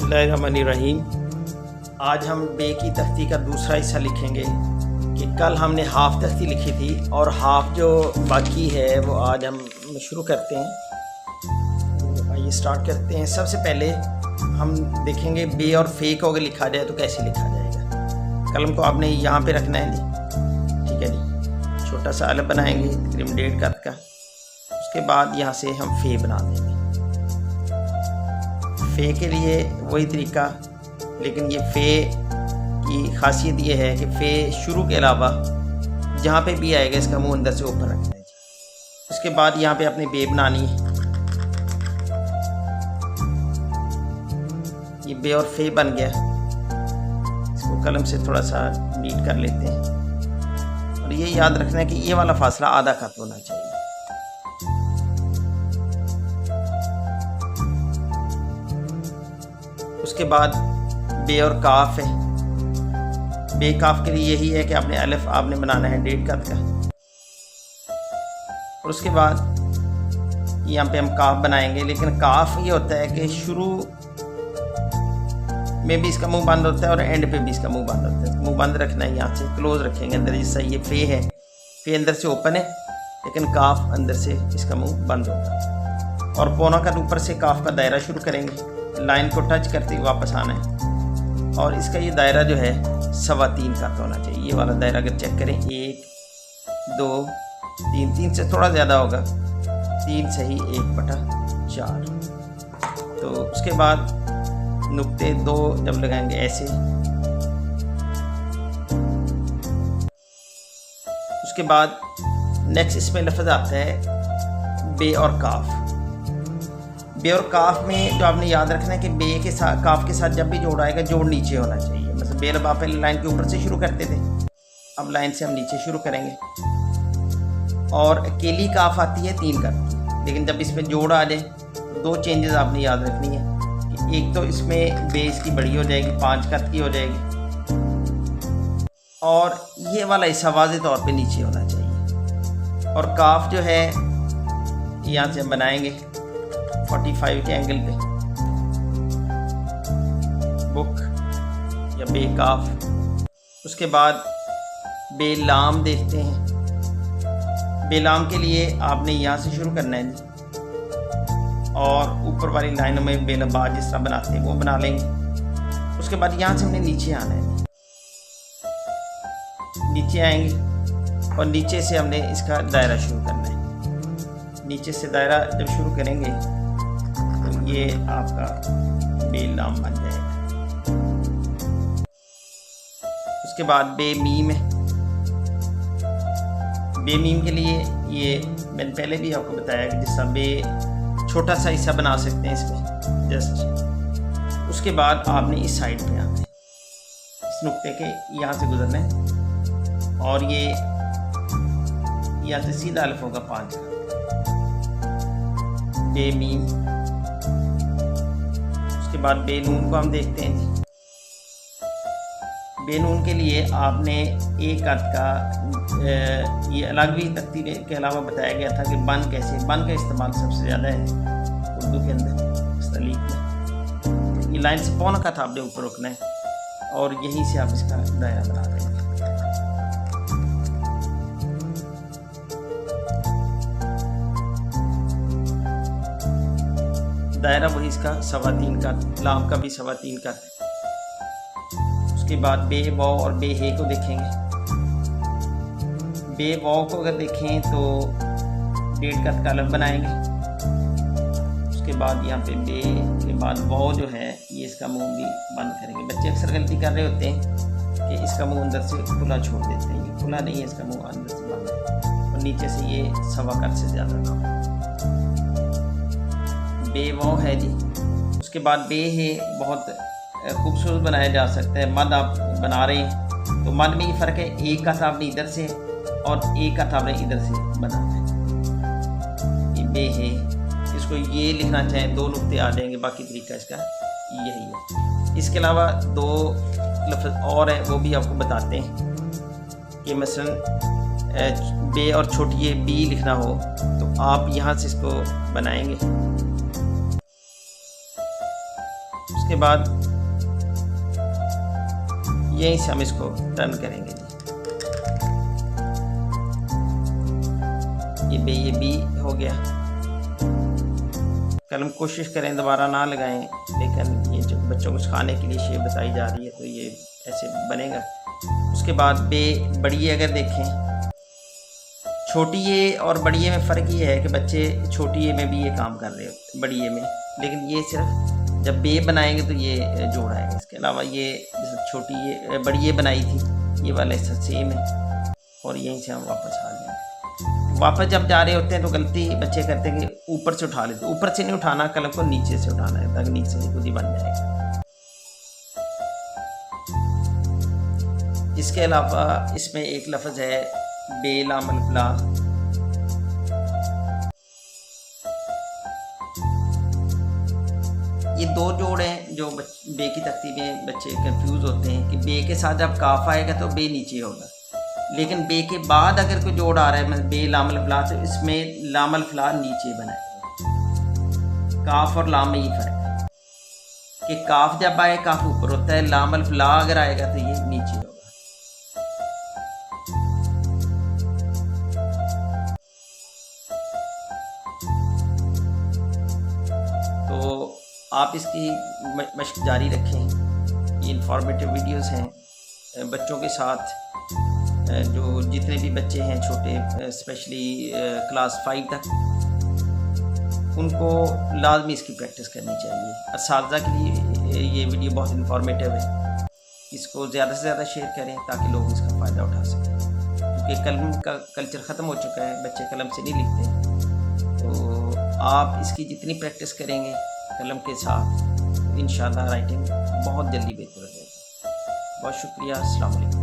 बिस्मिल्लाहिर्रहमानिर्रहीम। आज हम बे की तख्ती का दूसरा हिस्सा लिखेंगे कि कल हमने हाफ़ तख्ती लिखी थी और हाफ़ जो बाकी है वो आज हम शुरू करते हैं। तो आइए स्टार्ट करते हैं। सबसे पहले हम देखेंगे बे और फे को अगर लिखा जाए तो कैसे लिखा जाएगा। कलम को आपने यहाँ पे रखना है जी, ठीक है जी। छोटा सा अलग बनाएंगे तकरीबन 1.5 कद का। उसके बाद यहाँ से हम फे बना देंगे। फ़े के लिए वही तरीका, लेकिन ये फ़े की खासियत ये है कि फ़े शुरू के अलावा जहाँ पे भी आएगा इसका मुंह अंदर से ऊपर रखना है। उसके बाद यहाँ पे अपने बे बनानी है। ये बे और फ़े बन गया। इसको कलम से थोड़ा सा नीट कर लेते हैं और ये याद रखना है कि ये वाला फासला आधा कत होना चाहिए। उसके बाद बे और काफ है। बे काफ के लिए यही है कि आपने अलिफ आपने बनाना है 1.5 कद का। और उसके बाद यहाँ पे हम काफ बनाएंगे, लेकिन काफ ये होता है कि शुरू में भी इसका मुंह बंद होता है और एंड पे भी इसका मुंह बंद होता है। मुंह बंद रखना है, यहाँ से क्लोज रखेंगे अंदर। जैसा ये फे है, फे अंदर से ओपन है लेकिन काफ अंदर से इसका मुंह बंद होगा। और पौना कद ऊपर से काफ का दायरा शुरू करेंगे। लाइन को टच करते हुए वापस आना है और इसका ये दायरा जो है 3.25 का होना चाहिए। ये वाला दायरा अगर चेक करें 1 2 3, 3 से थोड़ा ज़्यादा होगा, 3 सही 1/4। तो उसके बाद नुक्ते 2 जब लगाएंगे ऐसे। उसके बाद नेक्स्ट इसमें लफ्ज़ आता है बे और काफ। बे और काफ में जो आपने याद रखना है कि बे के साथ काफ के साथ जब भी जोड़ आएगा जोड़ नीचे होना चाहिए। मतलब बे अब आप पहले लाइन के ऊपर से शुरू करते थे, अब लाइन से हम नीचे शुरू करेंगे। और अकेली काफ आती है 3 कद की, लेकिन जब इसमें जोड़ आ जाए तो 2 चेंजेस आपने याद रखनी है कि एक तो इसमें बे इसकी बड़ी हो जाएगी, 5 कद की हो जाएगी, और ये वाला हिस्सा वाज़ेह तौर पे नीचे होना चाहिए। और काफ जो है यहाँ से हम बनाएंगे 45 के एंगल पे, बुक या बे काफ। उसके बाद बे लाम देखते हैं। बे लाम के लिए आपने यहाँ से शुरू करना है और ऊपर वाली लाइनों में बेलबा जिस तरह बनाते हैं वो बना लेंगे। उसके बाद यहाँ से हमने नीचे आना है। नीचे आएंगे और नीचे से हमने इसका दायरा शुरू करना है। नीचे से दायरा जब शुरू करेंगे तो ये आपका बे लाम बन जाएगा। उसके बाद बे मीम है। बे मीम के लिए ये मैंने पहले भी आपको बताया कि जिस तरह बे छोटा सा हिस्सा बना सकते हैं इसमें जस्ट। उसके बाद आपने इस साइड पे आना है, इस नुक्ते के यहाँ से गुजरना है और ये यहाँ से सीधा अलिफ होगा 5 का। बे मीम। उसके बाद बे नून को हम देखते हैं जी। बे नून के लिए आपने 1 कद का ये अलग भी तख्ती के अलावा बताया गया था कि बन का इस्तेमाल सबसे ज़्यादा है उर्दू के अंदर इस तलीक में। ये लाइन से पौना कद आपने ऊपर रखना है और यहीं से आप इसका दायरा बना देंगे। दायरा वही इसका 3.25 का, लाम का भी 3.25 का है। उसके बाद बे वाव और बे हे को देखेंगे। बे वाव को अगर देखें तो 1.5 कद का अलिफ बनाएंगे। उसके बाद यहाँ पे बे के बाद वाव जो है ये इसका मुंह भी बंद करेंगे। बच्चे अक्सर गलती कर रहे होते हैं कि इसका मुंह अंदर से खुला छोड़ देते हैं। ये खुला नहीं है, इसका मुंह अंदर से बंद है और नीचे से ये 1.25 कद से ज़्यादा ना हो। बे वाव है जी। उसके बाद बे है बहुत खूबसूरत बनाया जा सकता है। मद आप बना रहे हैं तो मद में ये फ़र्क है, 1 कद आपने इधर से और 1 कद आपने इधर से बनाना है। ये बे है, इसको ये लिखना चाहें 2 नुक्ते आ जाएंगे, बाकी तरीका इसका यही है। इसके अलावा 2 लफ्ज़ और हैं वो भी आपको बताते हैं कि मसलन बे और छोटी ये बी लिखना हो तो आप यहाँ से इसको बनाएंगे। उसके बाद यहीं से हम इसको टर्न करेंगे जी। ये बी हो गया। कलम कोशिश करें दोबारा ना लगाएं, लेकिन ये जो बच्चों को सिखाने के लिए शेप बताई जा रही है तो ये ऐसे बनेगा। उसके बाद बे बड़ी ए अगर देखें, छोटी ए और बड़ी ए में फ़र्क ये है कि बच्चे छोटी ए में भी ये काम कर रहे होते बड़ी ए में, लेकिन ये सिर्फ जब बे बनाएंगे तो ये जोड़ आएगा। इसके अलावा ये जैसे छोटी ए बड़ी ए बनाई थी, ये वाला हिस्सा सेम है। और यहीं से हम वापस आ जाएंगे। वापस जब जा रहे होते हैं तो गलती बच्चे करते हैं कि ऊपर से उठा लेते। ऊपर से नहीं उठाना, कलम को नीचे से उठाना है ताकि नीचे से खुद ही बन जाएगा। इसके अलावा इसमें एक लफ्ज़ है बे लाम अलिफ ला। ये दो जोड़ हैं जो बे की तख्ती में बच्चे कंफ्यूज होते हैं कि बे के साथ जब काफ आएगा तो बे नीचे होगा, लेकिन बे के बाद अगर कोई जोड़ आ रहा है मतलब बे लाम अलिफ ला, तो इसमें लाम अलिफ ला नीचे बनाएगा। काफ और लाम में ये फ़र्क है कि काफ जब आए काफ ऊपर होता है, लाम अलिफ ला अगर आएगा तो ये नीचे होगा। तो आप इसकी मशक जारी रखें। ये इंफॉर्मेटिव वीडियोस हैं बच्चों के साथ। जो जितने भी बच्चे हैं छोटे, स्पेशली क्लास 5 तक, उनको लाजमी इसकी प्रैक्टिस करनी चाहिए। असातिज़ा के लिए ये वीडियो बहुत इंफॉर्मेटिव है। इसको ज़्यादा से ज़्यादा शेयर करें ताकि लोग इसका फ़ायदा उठा सकें, क्योंकि कलम का कल्चर ख़त्म हो चुका है, बच्चे कलम से नहीं लिखते। तो आप इसकी जितनी प्रैक्टिस करेंगे कलम के साथ, इंशाअल्लाह राइटिंग बहुत जल्दी बेहतर हो जाएगी। बहुत शुक्रिया। अस्सलाम वालेकुम।